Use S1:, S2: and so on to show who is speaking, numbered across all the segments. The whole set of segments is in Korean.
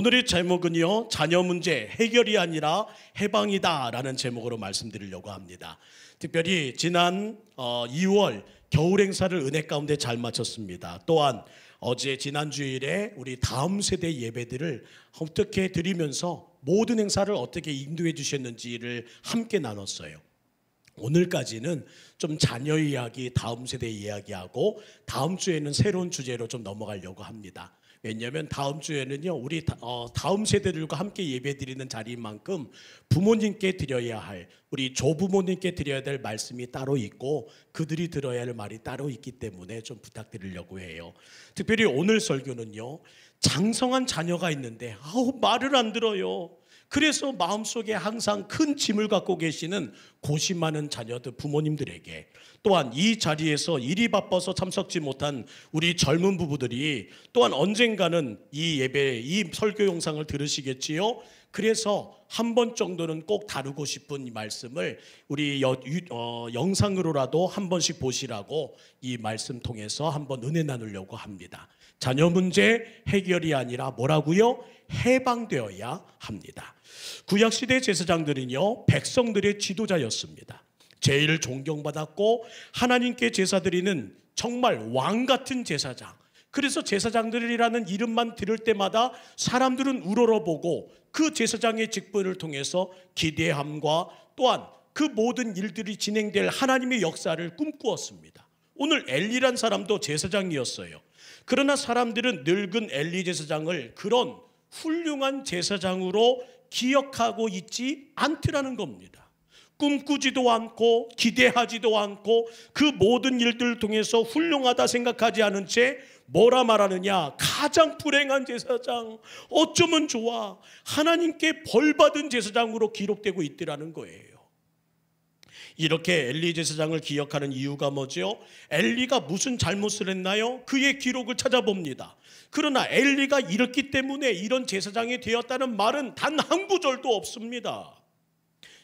S1: 오늘의 제목은요, 자녀 문제 해결이 아니라 해방이다 라는 제목으로 말씀드리려고 합니다. 특별히 지난 2월 겨울 행사를 은혜 가운데 잘 마쳤습니다. 또한 어제 지난 주일에 우리 다음 세대 예배들을 어떻게 드리면서 모든 행사를 어떻게 인도해 주셨는지를 함께 나눴어요. 오늘까지는 좀 자녀 이야기, 다음 세대 이야기하고 다음 주에는 새로운 주제로 좀 넘어가려고 합니다. 왜냐하면 다음 주에는요, 우리 다음 세대들과 함께 예배드리는 자리인 만큼 부모님께 드려야 할, 우리 조부모님께 드려야 될 말씀이 따로 있고 그들이 들어야 할 말이 따로 있기 때문에 좀 부탁드리려고 해요. 특별히 오늘 설교는요, 장성한 자녀가 있는데 말을 안 들어요. 그래서 마음속에 항상 큰 짐을 갖고 계시는 고심 많은 자녀들, 부모님들에게, 또한 이 자리에서 일이 바빠서 참석지 못한 우리 젊은 부부들이 또한 언젠가는 이 예배, 이 설교 영상을 들으시겠지요. 그래서 한 번 정도는 꼭 다루고 싶은 이 말씀을 우리 영상으로라도 한 번씩 보시라고 이 말씀 통해서 한번 은혜 나누려고 합니다. 자녀 문제 해결이 아니라 뭐라고요? 해방되어야 합니다. 구약시대 제사장들은요, 백성들의 지도자였습니다. 제일 존경받았고 하나님께 제사 드리는 정말 왕같은 제사장. 그래서 제사장들이라는 이름만 들을 때마다 사람들은 우러러보고 그 제사장의 직분을 통해서 기대함과 또한 그 모든 일들이 진행될 하나님의 역사를 꿈꾸었습니다. 오늘 엘리란 사람도 제사장이었어요. 그러나 사람들은 늙은 엘리 제사장을 그런 훌륭한 제사장으로 기억하고 있지 않더라는 겁니다. 꿈꾸지도 않고 기대하지도 않고 그 모든 일들을 통해서 훌륭하다 생각하지 않은 채 뭐라 말하느냐? 가장 불행한 제사장, 어쩌면 좋아, 하나님께 벌받은 제사장으로 기록되고 있더라는 거예요. 이렇게 엘리 제사장을 기억하는 이유가 뭐죠? 엘리가 무슨 잘못을 했나요? 그의 기록을 찾아봅니다. 그러나 엘리가 이렇기 때문에 이런 제사장이 되었다는 말은 단 한 구절도 없습니다.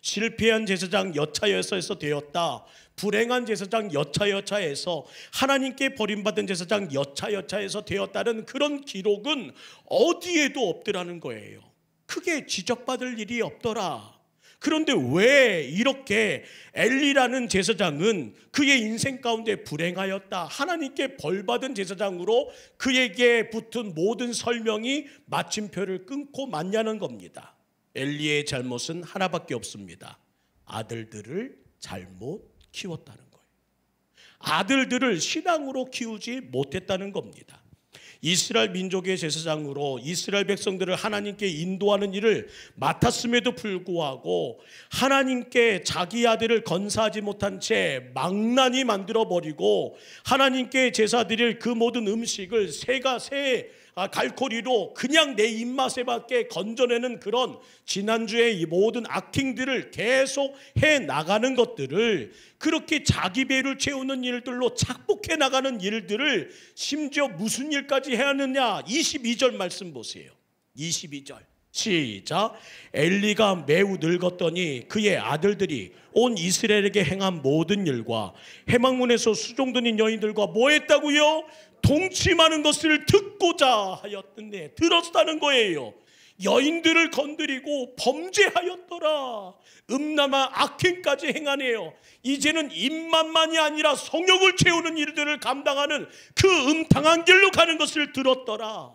S1: 실패한 제사장 여차여차에서 되었다, 불행한 제사장 여차여차에서, 하나님께 버림받은 제사장 여차여차에서 되었다는 그런 기록은 어디에도 없더라는 거예요. 크게 지적받을 일이 없더라. 그런데 왜 이렇게 엘리라는 제사장은 그의 인생 가운데 불행하였다, 하나님께 벌받은 제사장으로 그에게 붙은 모든 설명이 마침표를 끊고 맞냐는 겁니다. 엘리의 잘못은 하나밖에 없습니다. 아들들을 잘못 키웠다는 거예요. 아들들을 신앙으로 키우지 못했다는 겁니다. 이스라엘 민족의 제사장으로 이스라엘 백성들을 하나님께 인도하는 일을 맡았음에도 불구하고 하나님께 자기 아들을 건사하지 못한 채 망나니 만들어버리고 하나님께 제사 드릴 그 모든 음식을 새 갈코리로 그냥 내 입맛에 맞게 건져내는 그런 지난주의 이 모든 악행들을 계속 해나가는 것들을, 그렇게 자기 배를 채우는 일들로 착복해 나가는 일들을 심지어 무슨 일까지 해야 하느냐? 22절 말씀 보세요. 22절 시작. 엘리가 매우 늙었더니 그의 아들들이 온 이스라엘에게 행한 모든 일과 해망문에서 수종드는 여인들과 뭐 했다고요? 동침하는 것을 듣고자 하였는데, 들었다는 거예요. 여인들을 건드리고 범죄하였더라. 음란한 악행까지 행하네요. 이제는 입맛만이 아니라 성욕을 채우는 일들을 감당하는 그 음탕한 길로 가는 것을 들었더라.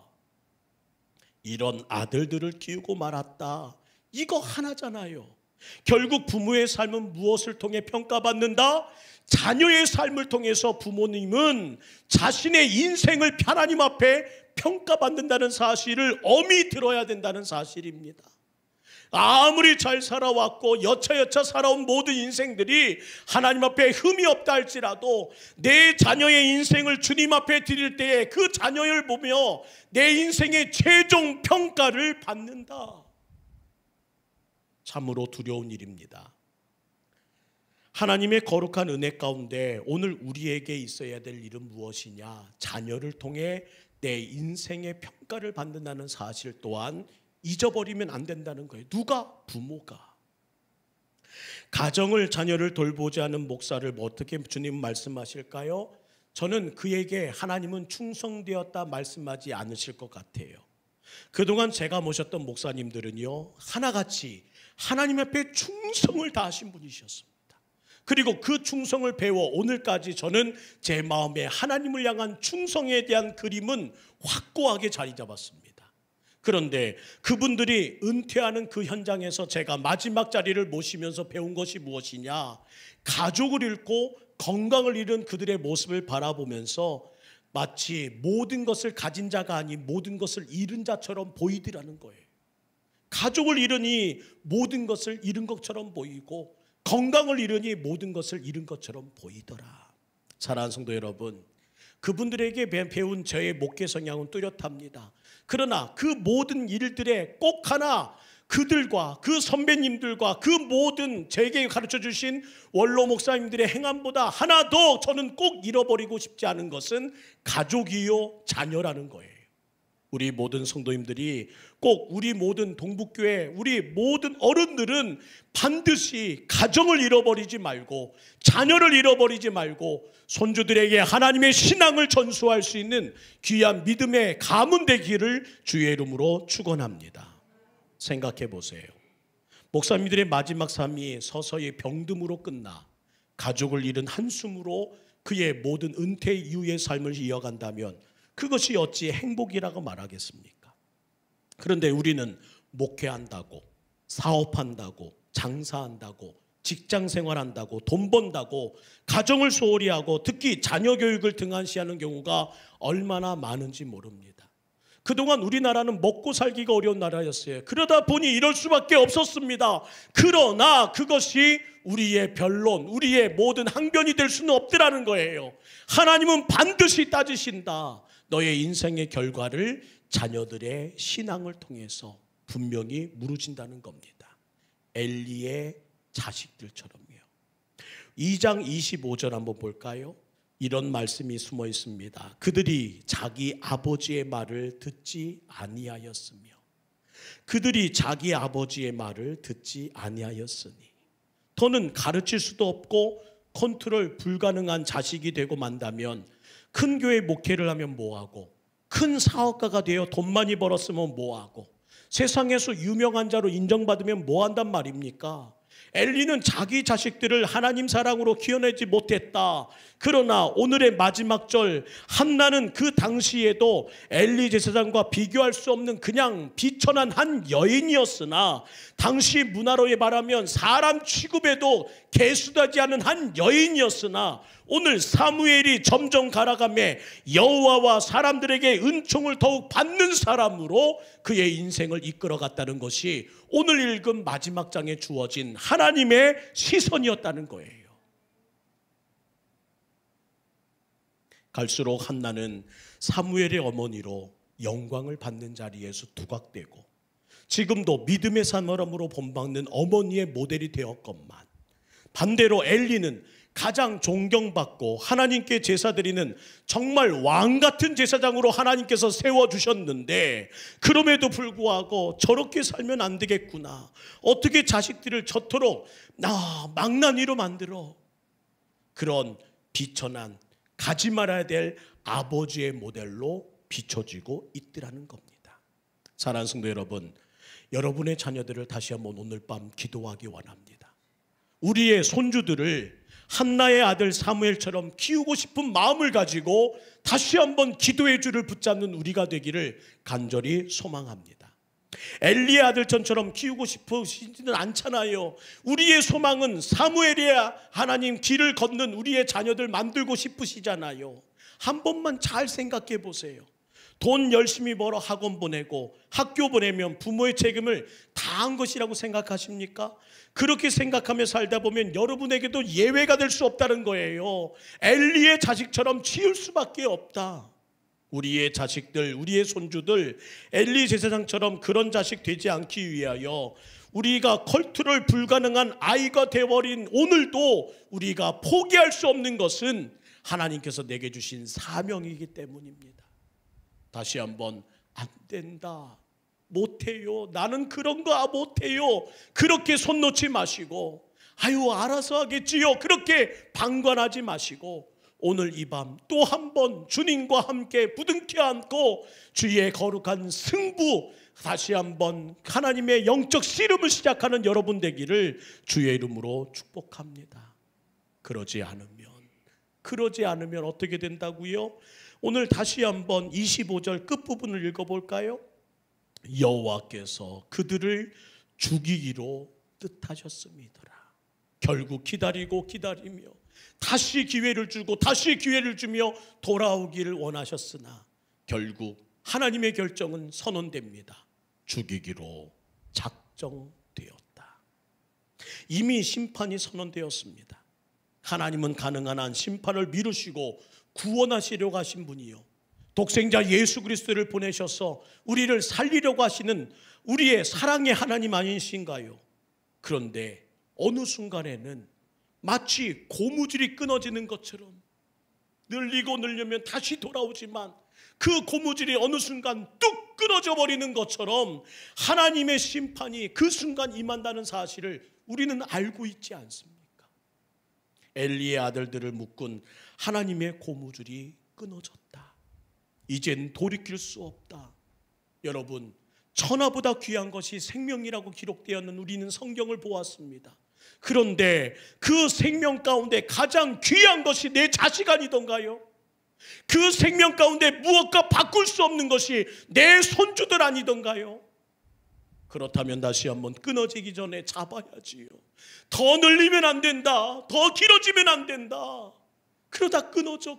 S1: 이런 아들들을 키우고 말았다. 이거 하나잖아요. 결국 부모의 삶은 무엇을 통해 평가받는다? 자녀의 삶을 통해서 부모님은 자신의 인생을 하나님 앞에 평가받는다는 사실을 엄히 들어야 된다는 사실입니다. 아무리 잘 살아왔고 여차여차 살아온 모든 인생들이 하나님 앞에 흠이 없다 할지라도 내 자녀의 인생을 주님 앞에 드릴 때에 그 자녀를 보며 내 인생의 최종 평가를 받는다. 참으로 두려운 일입니다. 하나님의 거룩한 은혜 가운데 오늘 우리에게 있어야 될 일은 무엇이냐? 자녀를 통해 내 인생의 평가를 받는다는 사실 또한 잊어버리면 안 된다는 거예요. 누가? 부모가. 가정을, 자녀를 돌보지 않은 목사를 어떻게 주님 말씀하실까요? 저는 그에게 하나님은 충성되었다 말씀하지 않으실 것 같아요. 그동안 제가 모셨던 목사님들은요, 하나같이 하나님 앞에 충성을 다하신 분이셨습니다. 그리고 그 충성을 배워 오늘까지 저는 제 마음에 하나님을 향한 충성에 대한 그림은 확고하게 자리 잡았습니다. 그런데 그분들이 은퇴하는 그 현장에서 제가 마지막 자리를 모시면서 배운 것이 무엇이냐, 가족을 잃고 건강을 잃은 그들의 모습을 바라보면서 마치 모든 것을 가진 자가 아닌 모든 것을 잃은 자처럼 보이더라는 거예요. 가족을 잃으니 모든 것을 잃은 것처럼 보이고 건강을 잃으니 모든 것을 잃은 것처럼 보이더라. 사랑하는 성도 여러분, 그분들에게 배운 저의 목회 성향은 뚜렷합니다. 그러나 그 모든 일들에 꼭 하나, 그들과 그 선배님들과 그 모든 제게 가르쳐 주신 원로 목사님들의 행함보다 하나 더 저는 꼭 잃어버리고 싶지 않은 것은 가족이요 자녀라는 거예요. 우리 모든 성도님들이 꼭 우리 모든 동북교회 우리 모든 어른들은 반드시 가정을 잃어버리지 말고 자녀를 잃어버리지 말고 손주들에게 하나님의 신앙을 전수할 수 있는 귀한 믿음의 가문 되기를 주의 이름으로 축원합니다. 생각해 보세요. 목사님들의 마지막 삶이 서서히 병듦으로 끝나 가족을 잃은 한숨으로 그의 모든 은퇴 이후의 삶을 이어간다면 그것이 어찌 행복이라고 말하겠습니까? 그런데 우리는 목회한다고, 사업한다고, 장사한다고, 직장생활한다고, 돈 번다고, 가정을 소홀히 하고 특히 자녀 교육을 등한시하는 경우가 얼마나 많은지 모릅니다. 그동안 우리나라는 먹고 살기가 어려운 나라였어요. 그러다 보니 이럴 수밖에 없었습니다. 그러나 그것이 우리의 변론, 우리의 모든 항변이 될 수는 없더라는 거예요. 하나님은 반드시 따지신다. 너의 인생의 결과를 자녀들의 신앙을 통해서 분명히 무너진다는 겁니다. 엘리의 자식들처럼요. 2장 25절 한번 볼까요? 이런 말씀이 숨어 있습니다. 그들이 자기 아버지의 말을 듣지 아니하였으며, 그들이 자기 아버지의 말을 듣지 아니하였으니, 더는 가르칠 수도 없고 컨트롤 불가능한 자식이 되고 만다면 큰 교회 목회를 하면 뭐하고, 큰 사업가가 되어 돈 많이 벌었으면 뭐하고, 세상에서 유명한 자로 인정받으면 뭐한단 말입니까? 엘리는 자기 자식들을 하나님 사랑으로 키워내지 못했다. 그러나 오늘의 마지막 절 한나는 그 당시에도 엘리 제사장과 비교할 수 없는 그냥 비천한 한 여인이었으나 당시 문화로 말하면 사람 취급에도 개수되지 않은 한 여인이었으나 오늘 사무엘이 점점 갈아가며 여호와와 사람들에게 은총을 더욱 받는 사람으로 그의 인생을 이끌어갔다는 것이 오늘 읽은 마지막 장에 주어진 하나님의 시선이었다는 거예요. 갈수록 한나는 사무엘의 어머니로 영광을 받는 자리에서 두각되고 지금도 믿음의 사람으로 본받는 어머니의 모델이 되었건만, 반대로 엘리는 가장 존경받고 하나님께 제사드리는 정말 왕같은 제사장으로 하나님께서 세워주셨는데 그럼에도 불구하고 저렇게 살면 안 되겠구나, 어떻게 자식들을 저토록 망나니로 만들어, 그런 비천한 가지 말아야 될 아버지의 모델로 비춰지고 있더라는 겁니다. 사랑하는 성도 여러분, 여러분의 자녀들을 다시 한번 오늘 밤 기도하기 원합니다. 우리의 손주들을 한나의 아들 사무엘처럼 키우고 싶은 마음을 가지고 다시 한번 기도의 줄을 붙잡는 우리가 되기를 간절히 소망합니다. 엘리의 아들처럼 키우고 싶으시지는 않잖아요. 우리의 소망은 사무엘의 하나님 길을 걷는 우리의 자녀들 만들고 싶으시잖아요. 한 번만 잘 생각해 보세요. 돈 열심히 벌어 학원 보내고 학교 보내면 부모의 책임을 다한 것이라고 생각하십니까? 그렇게 생각하며 살다 보면 여러분에게도 예외가 될 수 없다는 거예요. 엘리의 자식처럼 치울 수밖에 없다. 우리의 자식들, 우리의 손주들 엘리 제사장처럼 그런 자식 되지 않기 위하여 우리가 컨트롤 불가능한 아이가 되어버린 오늘도 우리가 포기할 수 없는 것은 하나님께서 내게 주신 사명이기 때문입니다. 다시 한번 안 된다, 못해요, 나는 그런 거 못해요, 그렇게 손 놓지 마시고 아유 알아서 하겠지요, 그렇게 방관하지 마시고 오늘 이 밤 또 한 번 주님과 함께 부둥켜 안고 주의 거룩한 승부, 다시 한번 하나님의 영적 씨름을 시작하는 여러분 되기를 주의 이름으로 축복합니다. 그러지 않으면 어떻게 된다고요? 오늘 다시 한번 25절 끝부분을 읽어볼까요? 여호와께서 그들을 죽이기로 뜻하셨습니다. 결국 기다리며 다시 기회를 주며 돌아오기를 원하셨으나 결국 하나님의 결정은 선언됩니다. 죽이기로 작정되었다. 이미 심판이 선언되었습니다. 하나님은 가능한 한 심판을 미루시고 구원하시려고 하신 분이요, 독생자 예수 그리스도를 보내셔서 우리를 살리려고 하시는 우리의 사랑의 하나님 아니신가요? 그런데 어느 순간에는 마치 고무줄이 끊어지는 것처럼 늘리면 다시 돌아오지만 그 고무줄이 어느 순간 뚝 끊어져 버리는 것처럼 하나님의 심판이 그 순간 임한다는 사실을 우리는 알고 있지 않습니까? 엘리의 아들들을 묶은 하나님의 고무줄이 끊어졌다. 이젠 돌이킬 수 없다. 여러분, 천하보다 귀한 것이 생명이라고 기록되었는 우리는 성경을 보았습니다. 그런데 그 생명 가운데 가장 귀한 것이 내 자식 아니던가요? 그 생명 가운데 무엇과 바꿀 수 없는 것이 내 손주들 아니던가요? 그렇다면 다시 한번 끊어지기 전에 잡아야지요. 더 늘리면 안 된다. 더 길어지면 안 된다. 그러다 끊어져.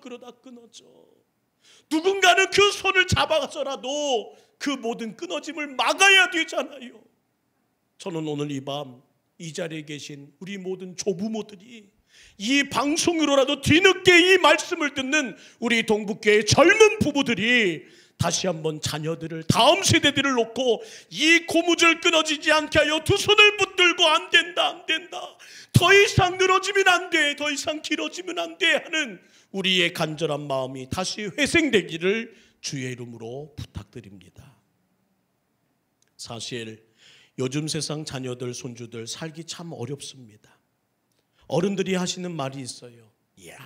S1: 누군가는 그 손을 잡아서라도 그 모든 끊어짐을 막아야 되잖아요. 저는 오늘 이 밤 이 자리에 계신 우리 모든 조부모들이 이 방송으로라도 뒤늦게 이 말씀을 듣는 우리 동북교의 젊은 부부들이 다시 한번 자녀들을, 다음 세대들을 놓고 이 고무줄 끊어지지 않게 하여 두 손을 붙들고 안 된다. 더 이상 늘어지면 안 돼. 더 이상 길어지면 안 돼 하는 우리의 간절한 마음이 다시 회생되기를 주의 이름으로 부탁드립니다. 사실 요즘 세상 자녀들, 손주들 살기 참 어렵습니다. 어른들이 하시는 말이 있어요. 이야,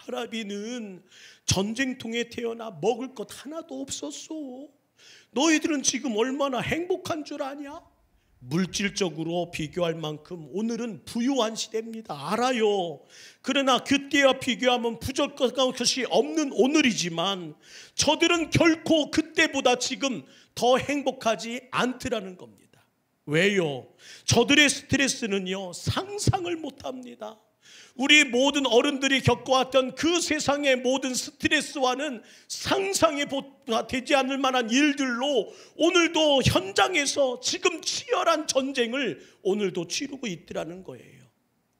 S1: 할아비는 전쟁통에 태어나 먹을 것 하나도 없었어. 너희들은 지금 얼마나 행복한 줄 아냐? 물질적으로 비교할 만큼 오늘은 부유한 시대입니다. 알아요. 그러나 그때와 비교하면 부족한 것이 없는 오늘이지만 저들은 결코 그때보다 지금 더 행복하지 않더라는 겁니다. 왜요? 저들의 스트레스는요, 상상을 못합니다. 우리 모든 어른들이 겪어왔던 그 세상의 모든 스트레스와는 상상이 되지 않을 만한 일들로 오늘도 현장에서 지금 치열한 전쟁을 오늘도 치르고 있더라는 거예요.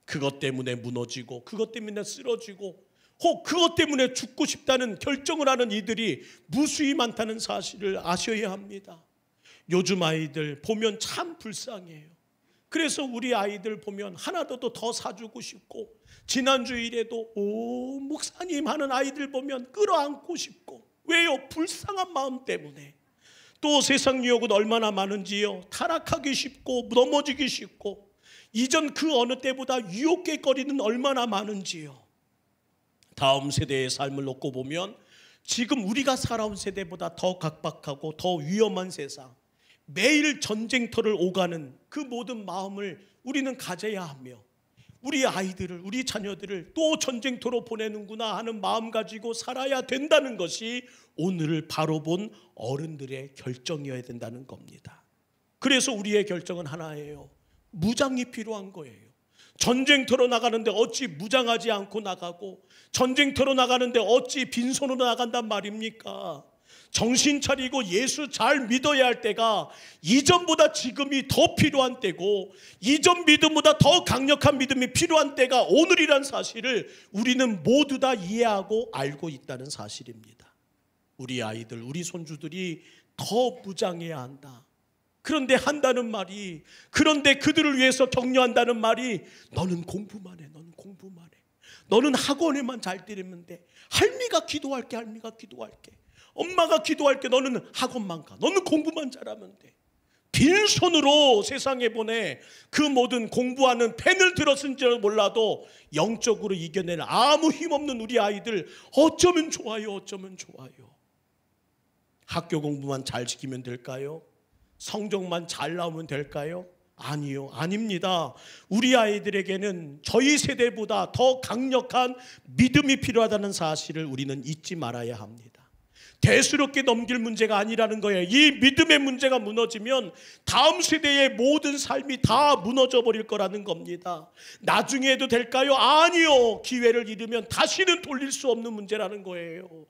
S1: 그것 때문에 무너지고, 그것 때문에 쓰러지고, 혹 그것 때문에 죽고 싶다는 결정을 하는 이들이 무수히 많다는 사실을 아셔야 합니다. 요즘 아이들 보면 참 불쌍해요. 그래서 우리 아이들 보면 하나라도 더 사주고 싶고, 지난주일에도 목사님 하는 아이들 보면 끌어안고 싶고. 왜요? 불쌍한 마음 때문에. 또 세상 유혹은 얼마나 많은지요. 타락하기 쉽고 넘어지기 쉽고, 이전 그 어느 때보다 유혹의 거리는 얼마나 많은지요. 다음 세대의 삶을 놓고 보면 지금 우리가 살아온 세대보다 더 각박하고 더 위험한 세상, 매일 전쟁터를 오가는 그 모든 마음을 우리는 가져야 하며, 우리 아이들을, 우리 자녀들을 또 전쟁터로 보내는구나 하는 마음 가지고 살아야 된다는 것이 오늘을 바로 본 어른들의 결정이어야 된다는 겁니다. 그래서 우리의 결정은 하나예요. 무장이 필요한 거예요. 전쟁터로 나가는데 어찌 무장하지 않고 나가고, 전쟁터로 나가는데 어찌 빈손으로 나간단 말입니까? 정신 차리고 예수 잘 믿어야 할 때가 이전보다 지금이 더 필요한 때고, 이전 믿음보다 더 강력한 믿음이 필요한 때가 오늘이란 사실을 우리는 모두 다 이해하고 알고 있다는 사실입니다. 우리 아이들, 우리 손주들이 더 무장해야 한다. 그런데 한다는 말이, 그런데 그들을 위해서 격려한다는 말이, 너는 공부만 해, 너는 공부만 해, 너는 학원에만 잘 들으면 돼, 할미가 기도할게, 할미가 기도할게, 엄마가 기도할게, 너는 학원만 가, 너는 공부만 잘하면 돼. 빈손으로 세상에 보내 그 모든 공부하는 펜을 들었은지 몰라도 영적으로 이겨낼 아무 힘없는 우리 아이들 어쩌면 좋아요. 어쩌면 좋아요. 학교 공부만 잘 지키면 될까요? 성적만 잘 나오면 될까요? 아니요, 아닙니다. 우리 아이들에게는 저희 세대보다 더 강력한 믿음이 필요하다는 사실을 우리는 잊지 말아야 합니다. 대수롭게 넘길 문제가 아니라는 거예요. 이 믿음의 문제가 무너지면 다음 세대의 모든 삶이 다 무너져 버릴 거라는 겁니다. 나중에 해도 될까요? 아니요. 기회를 잃으면 다시는 돌릴 수 없는 문제라는 거예요.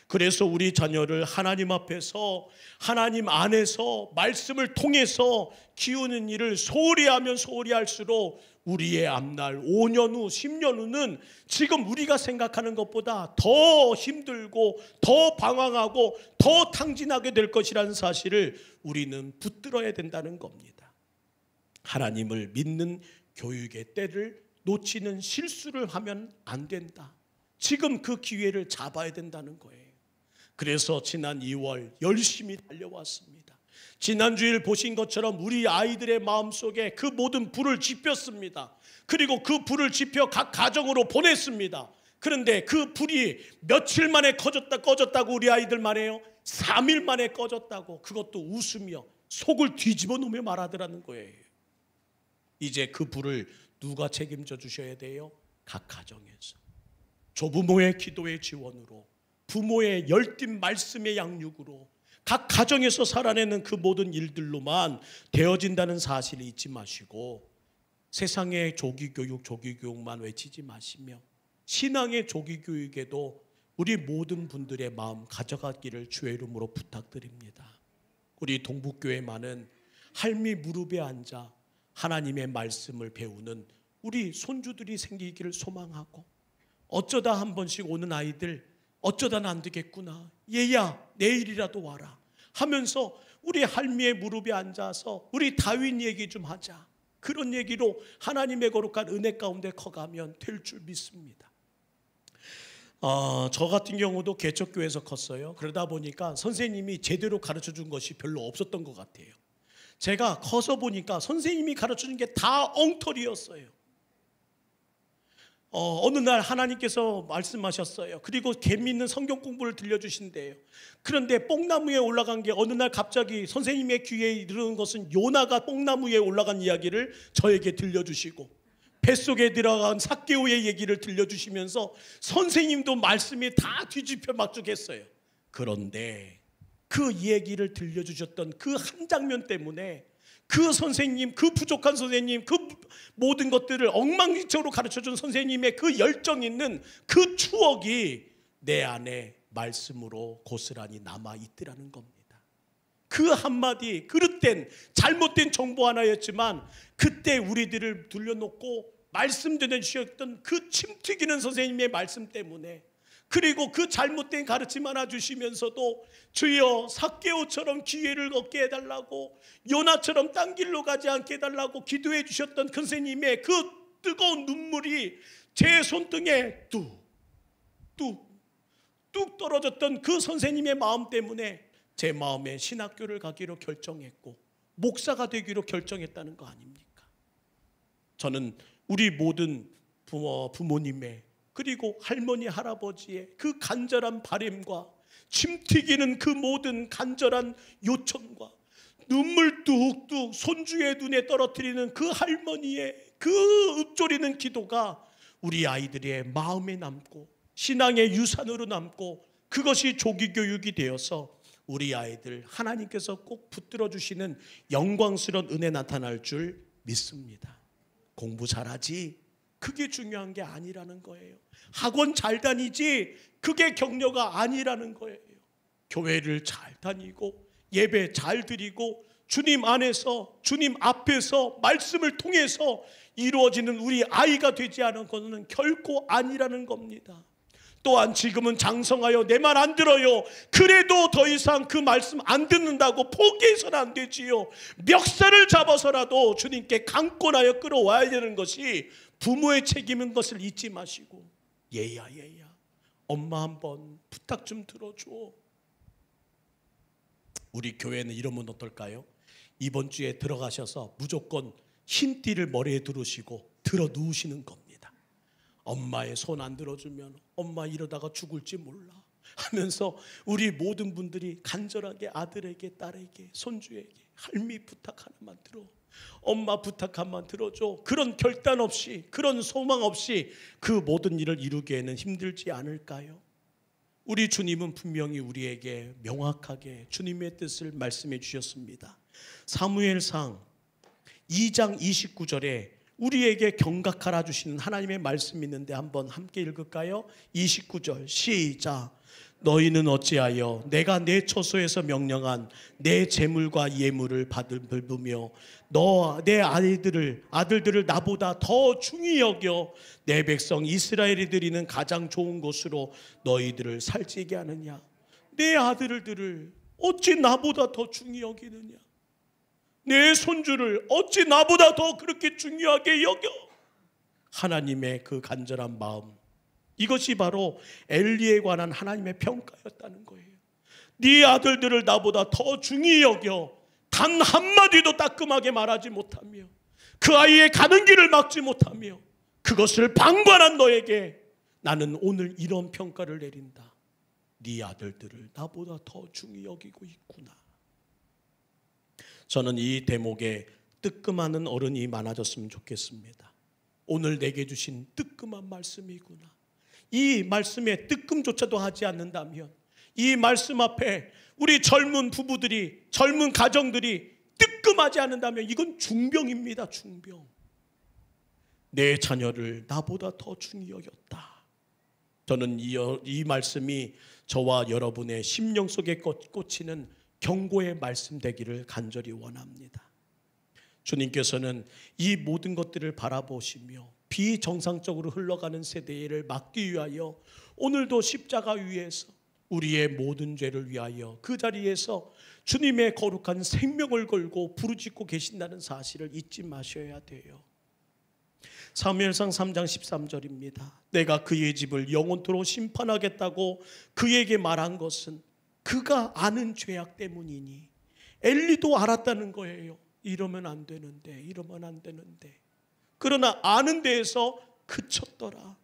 S1: 그래서 우리 자녀를 하나님 앞에서, 하나님 안에서 말씀을 통해서 키우는 일을 소홀히 하면 소홀히 할수록 우리의 앞날 5년 후 10년 후는 지금 우리가 생각하는 것보다 더 힘들고 더 방황하고 더 탕진하게 될 것이라는 사실을 우리는 붙들어야 된다는 겁니다. 하나님을 믿는 교육의 때를 놓치는 실수를 하면 안 된다. 지금 그 기회를 잡아야 된다는 거예요. 그래서 지난 2월 열심히 달려왔습니다. 지난주일 보신 것처럼 우리 아이들의 마음속에 그 모든 불을 지폈습니다. 그리고 그 불을 지펴 각 가정으로 보냈습니다. 그런데 그 불이 며칠 만에 꺼졌다고 우리 아이들 말해요. 3일 만에 꺼졌다고. 그것도 웃으며 속을 뒤집어 놓으며 말하더라는 거예요. 이제 그 불을 누가 책임져 주셔야 돼요? 각 가정에서. 조부모의 기도의 지원으로, 부모의 열띤 말씀의 양육으로 각 가정에서 살아내는 그 모든 일들로만 되어진다는 사실을 잊지 마시고, 세상의 조기교육만 외치지 마시며 신앙의 조기교육에도 우리 모든 분들의 마음 가져가기를 주의 이름으로 부탁드립니다. 우리 동북교회만은 할미 무릎에 앉아 하나님의 말씀을 배우는 우리 손주들이 생기기를 소망하고, 어쩌다 한 번씩 오는 아이들 어쩌다는 안 되겠구나, 얘야 내일이라도 와라 하면서 우리 할미의 무릎에 앉아서 우리 다윈 얘기 좀 하자, 그런 얘기로 하나님의 거룩한 은혜 가운데 커가면 될 줄 믿습니다. 저 같은 경우도 개척교회에서 컸어요. 그러다 보니까 선생님이 제대로 가르쳐준 것이 별로 없었던 것 같아요. 제가 커서 보니까 선생님이 가르쳐준 게 다 엉터리였어요. 어느 날 하나님께서 말씀하셨어요. 그리고 재미있는 성경 공부를 들려주신대요. 그런데 뽕나무에 올라간 게 어느 날 갑자기 선생님의 귀에 이르는 것은 요나가 뽕나무 위에 올라간 이야기를 저에게 들려주시고, 뱃속에 들어간 삭개오의 얘기를 들려주시면서 선생님도 말씀이 다 뒤집혀 맞추겠어요. 그런데 그 얘기를 들려주셨던 그 한 장면 때문에 그 선생님, 그 부족한 선생님, 그 모든 것들을 엉망진창으로 가르쳐준 선생님의 그 열정 있는 그 추억이 내 안에 말씀으로 고스란히 남아있더라는 겁니다. 그 한마디 그릇된 잘못된 정보 하나였지만 그때 우리들을 돌려놓고 말씀 전해주셨던 그 침튀기는 선생님의 말씀 때문에, 그리고 그 잘못된 가르침 하나 주시면서도 주여 삭개오처럼 기회를 얻게 해달라고, 요나처럼 딴 길로 가지 않게 해달라고 기도해 주셨던 그 선생님의 그 뜨거운 눈물이 제 손등에 뚝 떨어졌던 그 선생님의 마음 때문에 제 마음에 신학교를 가기로 결정했고 목사가 되기로 결정했다는 거 아닙니까? 저는 우리 모든 부모님의, 그리고 할머니 할아버지의 그 간절한 바람과 침 튀기는 그 모든 간절한 요청과 눈물 뚝뚝 손주의 눈에 떨어뜨리는 그 할머니의 그 읊조리는 기도가 우리 아이들의 마음에 남고 신앙의 유산으로 남고, 그것이 조기교육이 되어서 우리 아이들 하나님께서 꼭 붙들어 주시는 영광스러운 은혜 나타날 줄 믿습니다. 공부 잘하지 그게 중요한 게 아니라는 거예요. 학원 잘 다니지 그게 격려가 아니라는 거예요. 교회를 잘 다니고 예배 잘 드리고 주님 안에서, 주님 앞에서 말씀을 통해서 이루어지는 우리 아이가 되지 않은 것은 결코 아니라는 겁니다. 또한 지금은 장성하여 내 말 안 들어요, 그래도 더 이상 그 말씀 안 듣는다고 포기해서는 안 되지요. 멱살을 잡아서라도 주님께 강권하여 끌어와야 되는 것이 부모의 책임인 것을 잊지 마시고, 얘야 엄마 한번 부탁 좀 들어줘. 우리 교회는 이러면 어떨까요? 이번 주에 들어가셔서 무조건 흰 띠를 머리에 두르시고 들어 누우시는 겁니다. 엄마의 손 안 들어주면 엄마 이러다가 죽을지 몰라 하면서 우리 모든 분들이 간절하게 아들에게, 딸에게, 손주에게 할미 부탁 하나만 들어, 엄마 부탁 하나만 들어줘. 그런 결단 없이, 그런 소망 없이 그 모든 일을 이루기에는 힘들지 않을까요? 우리 주님은 분명히 우리에게 명확하게 주님의 뜻을 말씀해 주셨습니다. 사무엘상 2장 29절에 우리에게 경각하라 주시는 하나님의 말씀이 있는데 한번 함께 읽을까요? 29절 시작. 너희는 어찌하여 내가 내 처소에서 명령한 내 재물과 예물을 받으며 내 아들들을 나보다 더 중히 여겨 내 백성 이스라엘이 드리는 가장 좋은 곳으로 너희들을 살찌게 하느냐? 내 아들들을 어찌 나보다 더 중히 여기느냐? 내 손주를 어찌 나보다 더 그렇게 중요하게 여겨? 하나님의 그 간절한 마음, 이것이 바로 엘리에 관한 하나님의 평가였다는 거예요. 네 아들들을 나보다 더 중히 여겨 단 한마디도 따끔하게 말하지 못하며 그 아이의 가는 길을 막지 못하며 그것을 방관한 너에게 나는 오늘 이런 평가를 내린다. 네 아들들을 나보다 더 중히 여기고 있구나. 저는 이 대목에 뜨끔하는 어른이 많아졌으면 좋겠습니다. 오늘 내게 주신 뜨끔한 말씀이구나. 이 말씀에 뜨끔조차도 하지 않는다면, 이 말씀 앞에 우리 젊은 부부들이, 젊은 가정들이 뜨끔하지 않는다면 이건 중병입니다. 중병. 내 자녀를 나보다 더 중히 여겼다. 저는 이 말씀이 저와 여러분의 심령 속에 꽂히는 경고의 말씀 되기를 간절히 원합니다. 주님께서는 이 모든 것들을 바라보시며 비정상적으로 흘러가는 세대를 막기 위하여 오늘도 십자가 위에서 우리의 모든 죄를 위하여 그 자리에서 주님의 거룩한 생명을 걸고 부르짖고 계신다는 사실을 잊지 마셔야 돼요. 사무엘상 3장 13절입니다. 내가 그의 집을 영원토록 심판하겠다고 그에게 말한 것은 그가 아는 죄악 때문이니. 엘리도 알았다는 거예요. 이러면 안 되는데, 이러면 안 되는데. 그러나 아는 데에서 그쳤더라.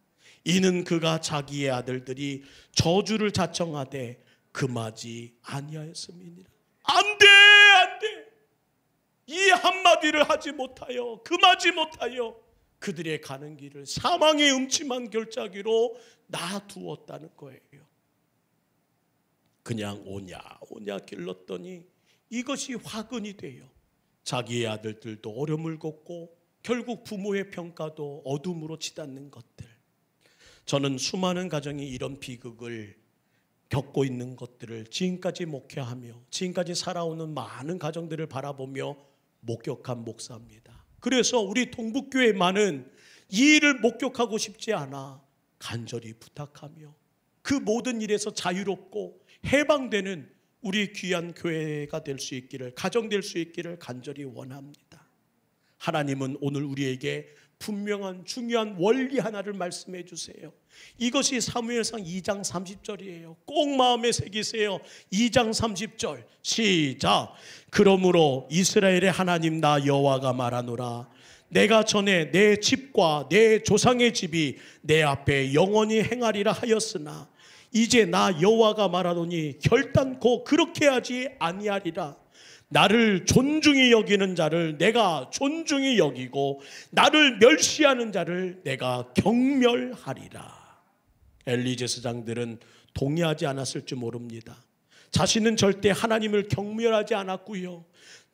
S1: 이는 그가 자기의 아들들이 저주를 자청하되 금하지 아니하였음이니라. 안 돼, 안 돼. 이 한마디를 하지 못하여, 금하지 못하여 그들의 가는 길을 사망의 음침한 결자기로 놔두었다는 거예요. 그냥 오냐 길렀더니 이것이 화근이 돼요. 자기의 아들들도 어려움을 겪고 결국 부모의 평가도 어둠으로 치닫는 것들. 저는 수많은 가정이 이런 비극을 겪고 있는 것들을 지금까지 목회하며 지금까지 살아오는 많은 가정들을 바라보며 목격한 목사입니다. 그래서 우리 동북교회만은 이 일을 목격하고 싶지 않아 간절히 부탁하며 그 모든 일에서 자유롭고 해방되는 우리 귀한 교회가 될 수 있기를, 가정 될 수 있기를 간절히 원합니다. 하나님은 오늘 우리에게 분명한 중요한 원리 하나를 말씀해 주세요. 이것이 사무엘상 2장 30절이에요. 꼭 마음에 새기세요. 2장 30절 시작. 그러므로 이스라엘의 하나님 나 여호와가 말하노라. 내가 전에 내 집과 내 조상의 집이 내 앞에 영원히 행하리라 하였으나 이제 나 여호와가 말하노니 결단코 그렇게 하지 아니하리라. 나를 존중히 여기는 자를 내가 존중히 여기고 나를 멸시하는 자를 내가 경멸하리라. 엘리 제사장들은 동의하지 않았을지 모릅니다. 자신은 절대 하나님을 경멸하지 않았고요,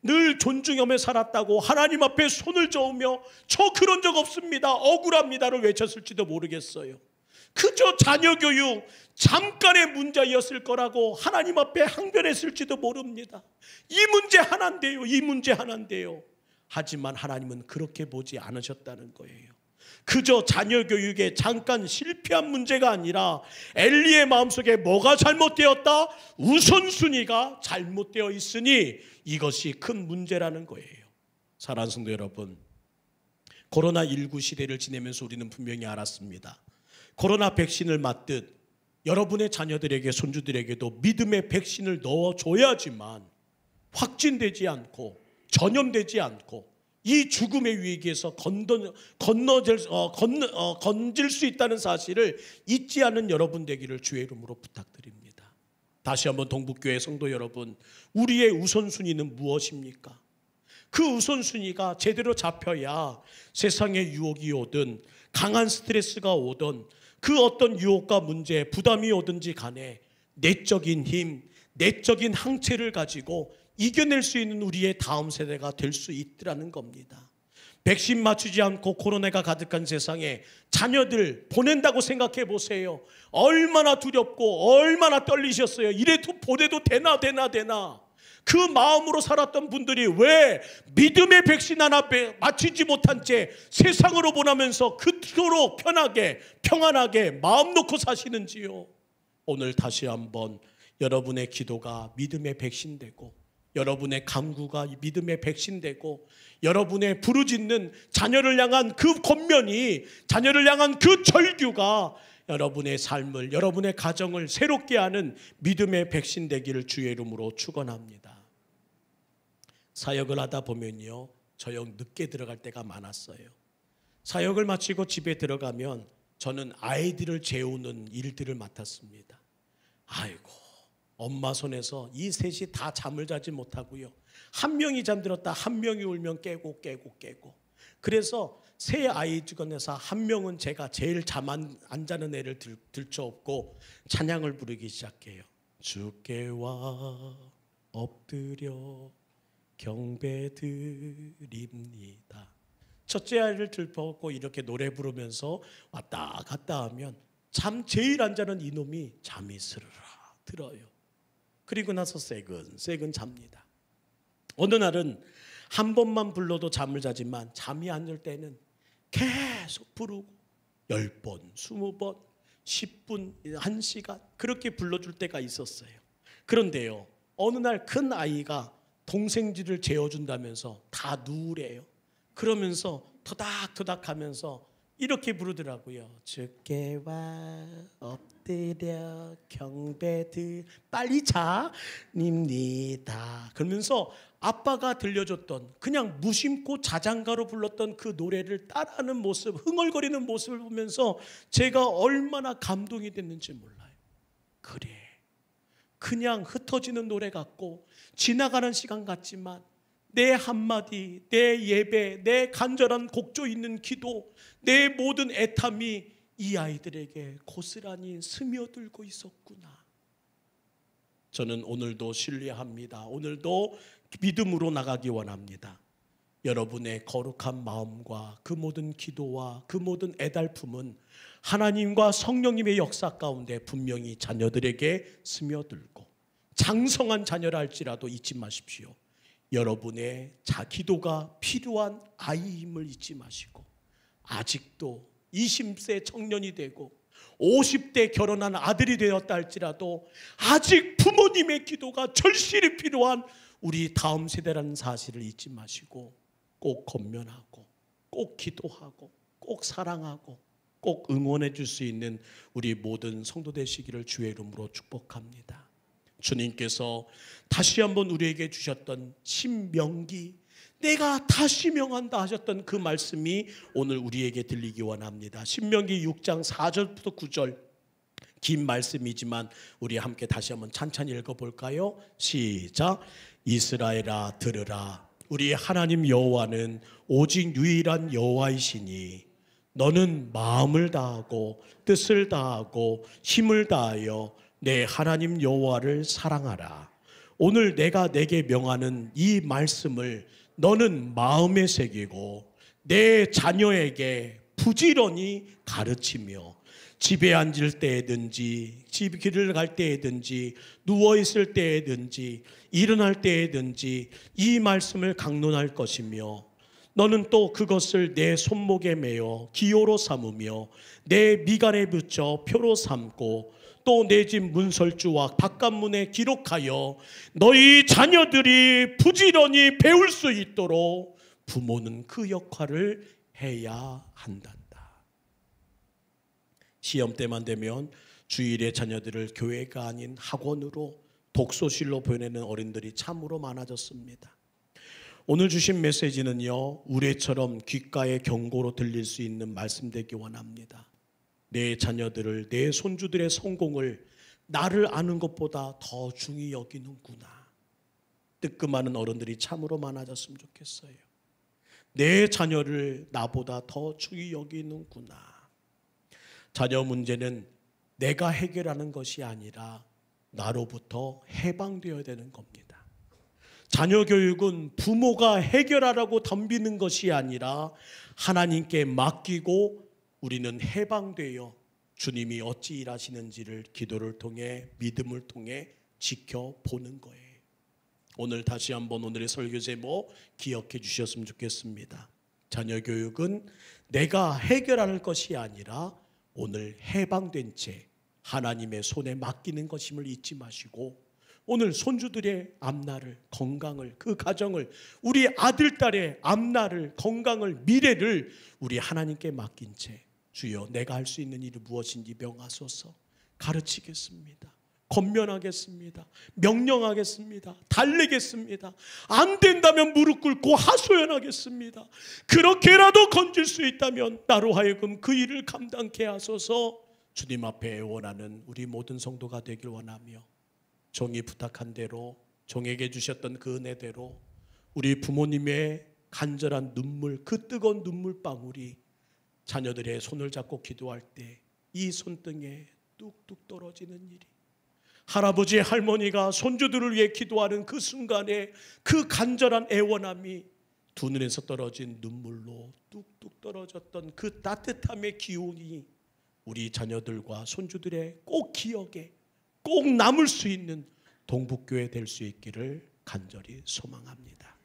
S1: 늘 존중하며 살았다고 하나님 앞에 손을 저으며 저 그런 적 없습니다, 억울합니다를 외쳤을지도 모르겠어요. 그저 자녀 교육 잠깐의 문제였을 거라고 하나님 앞에 항변했을지도 모릅니다. 이 문제 하나인데요, 이 문제 하나인데요. 하지만 하나님은 그렇게 보지 않으셨다는 거예요. 그저 자녀 교육에 잠깐 실패한 문제가 아니라 엘리의 마음속에 뭐가 잘못되었다? 우선순위가 잘못되어 있으니 이것이 큰 문제라는 거예요. 사랑하는 성도 여러분, 코로나19 시대를 지내면서 우리는 분명히 알았습니다. 코로나 백신을 맞듯 여러분의 자녀들에게, 손주들에게도 믿음의 백신을 넣어줘야지만 확진되지 않고 전염되지 않고 이 죽음의 위기에서 건질 수 있다는 사실을 잊지 않은 여러분 되기를 주의 이름으로 부탁드립니다. 다시 한번 동북교회 성도 여러분, 우리의 우선순위는 무엇입니까? 그 우선순위가 제대로 잡혀야 세상의 유혹이 오든 강한 스트레스가 오든 그 어떤 유혹과 문제, 부담이 오든지 간에 내적인 힘, 내적인 항체를 가지고 이겨낼 수 있는 우리의 다음 세대가 될 수 있더라는 겁니다. 백신 맞추지 않고 코로나가 가득한 세상에 자녀들 보낸다고 생각해 보세요. 얼마나 두렵고 얼마나 떨리셨어요. 이래도 보내도 되나. 그 마음으로 살았던 분들이 왜 믿음의 백신 하나 맞추지 못한 채 세상으로 보내면서 그토록 편하게 평안하게 마음 놓고 사시는지요. 오늘 다시 한번 여러분의 기도가 믿음의 백신 되고 여러분의 간구가 믿음의 백신 되고 여러분의 부르짖는 자녀를 향한 그 권면이, 자녀를 향한 그 절규가 여러분의 삶을, 여러분의 가정을 새롭게 하는 믿음의 백신 되기를 주의 이름으로 축원합니다. 사역을 하다 보면요, 저녁 늦게 들어갈 때가 많았어요. 사역을 마치고 집에 들어가면 저는 아이들을 재우는 일들을 맡았습니다. 아이고, 엄마 손에서 이 셋이 다 잠을 자지 못하고요, 한 명이 잠들었다 한 명이 울면 깨고 그래서 세 아이 중에서 한 명은 제가 제일 잠 안 자는 애를 들쳐업고 찬양을 부르기 시작해요. 주께 와 엎드려 경배드립니다. 첫째 아이를 들쳐업고 이렇게 노래 부르면서 왔다 갔다 하면 잠 제일 안 자는 이놈이 잠이 스르르 들어요. 그리고 나서 새근 잡니다. 어느 날은 한 번만 불러도 잠을 자지만 잠이 안 들 때는 계속 부르고 10번, 20번, 10분, 1시간 그렇게 불러줄 때가 있었어요. 그런데요, 어느 날 큰 아이가 동생들을 재워준다면서 다 누우래요. 그러면서 토닥토닥 하면서 이렇게 부르더라고요. 주께 와 엎드려 경배드 빨리 자닙니다. 그러면서 아빠가 들려줬던 그냥 무심코 자장가로 불렀던 그 노래를 따라하는 모습, 흥얼거리는 모습을 보면서 제가 얼마나 감동이 됐는지 몰라요. 그래, 그냥 흩어지는 노래 같고 지나가는 시간 같지만 내 한마디, 내 예배, 내 간절한 곡조 있는 기도, 내 모든 애탐이 이 아이들에게 고스란히 스며들고 있었구나. 저는 오늘도 신뢰합니다. 오늘도 믿음으로 나가기 원합니다. 여러분의 거룩한 마음과 그 모든 기도와 그 모든 애달픔은 하나님과 성령님의 역사 가운데 분명히 자녀들에게 스며들고, 장성한 자녀라 할지라도 잊지 마십시오. 여러분의 기도가 필요한 아이임을 잊지 마시고, 아직도 20세 청년이 되고 50대 결혼한 아들이 되었다 할지라도 아직 부모님의 기도가 절실히 필요한 우리 다음 세대라는 사실을 잊지 마시고 꼭 권면하고 꼭 기도하고 꼭 사랑하고 꼭 응원해 줄 수 있는 우리 모든 성도 되시기를 주의 이름으로 축복합니다. 주님께서 다시 한번 우리에게 주셨던 신명기, 내가 다시 명한다 하셨던 그 말씀이 오늘 우리에게 들리기 원합니다. 신명기 6장 4절부터 9절 긴 말씀이지만 우리 함께 다시 한번 찬찬히 읽어볼까요? 시작. 이스라엘아 들으라. 우리 하나님 여호와는 오직 유일한 여호와이시니 너는 마음을 다하고 뜻을 다하고 힘을 다하여 내 하나님 여호와를 사랑하라. 오늘 내가 내게 명하는 이 말씀을 너는 마음에 새기고 내 자녀에게 부지런히 가르치며 집에 앉을 때에든지 길을 갈 때에든지 누워있을 때에든지 일어날 때에든지 이 말씀을 강론할 것이며 너는 또 그것을 내 손목에 매어 기호로 삼으며 내 미간에 붙여 표로 삼고 또 내 집 문설주와 바깥문에 기록하여 너희 자녀들이 부지런히 배울 수 있도록 부모는 그 역할을 해야 한단다. 시험 때만 되면 주일에 자녀들을 교회가 아닌 학원으로 독서실로 보내는 어른들이 참으로 많아졌습니다. 오늘 주신 메시지는요, 우레처럼 귓가에 경고로 들릴 수 있는 말씀 되기 원합니다. 내 자녀들을, 내 손주들의 성공을 나를 아는 것보다 더 중히 여기는구나. 뜨끔하는 어른들이 참으로 많아졌으면 좋겠어요. 내 자녀를 나보다 더 중히 여기는구나. 자녀 문제는 내가 해결하는 것이 아니라 나로부터 해방되어야 되는 겁니다. 자녀 교육은 부모가 해결하라고 덤비는 것이 아니라 하나님께 맡기고 우리는 해방되어 주님이 어찌 일하시는지를 기도를 통해, 믿음을 통해 지켜보는 거예요. 오늘 다시 한번 오늘의 설교 제목 기억해 주셨으면 좋겠습니다. 자녀 교육은 내가 해결하는 것이 아니라 오늘 해방된 채 하나님의 손에 맡기는 것임을 잊지 마시고, 오늘 손주들의 앞날을, 건강을, 그 가정을, 우리 아들, 딸의 앞날을, 건강을, 미래를 우리 하나님께 맡긴 채 주여 내가 할 수 있는 일이 무엇인지 명하소서. 가르치겠습니다. 권면하겠습니다. 명령하겠습니다. 달래겠습니다. 안 된다면 무릎 꿇고 하소연하겠습니다. 그렇게라도 건질 수 있다면 나로 하여금 그 일을 감당케 하소서. 주님 앞에 애원하는 우리 모든 성도가 되길 원하며, 종이 부탁한 대로, 종에게 주셨던 그 은혜대로 우리 부모님의 간절한 눈물, 그 뜨거운 눈물방울이 자녀들의 손을 잡고 기도할 때 이 손등에 뚝뚝 떨어지는 일이, 할아버지 할머니가 손주들을 위해 기도하는 그 순간에 그 간절한 애원함이 두 눈에서 떨어진 눈물로 뚝뚝 떨어졌던 그 따뜻함의 기운이 우리 자녀들과 손주들의 꼭 기억에 꼭 남을 수 있는 동북교회 될 수 있기를 간절히 소망합니다.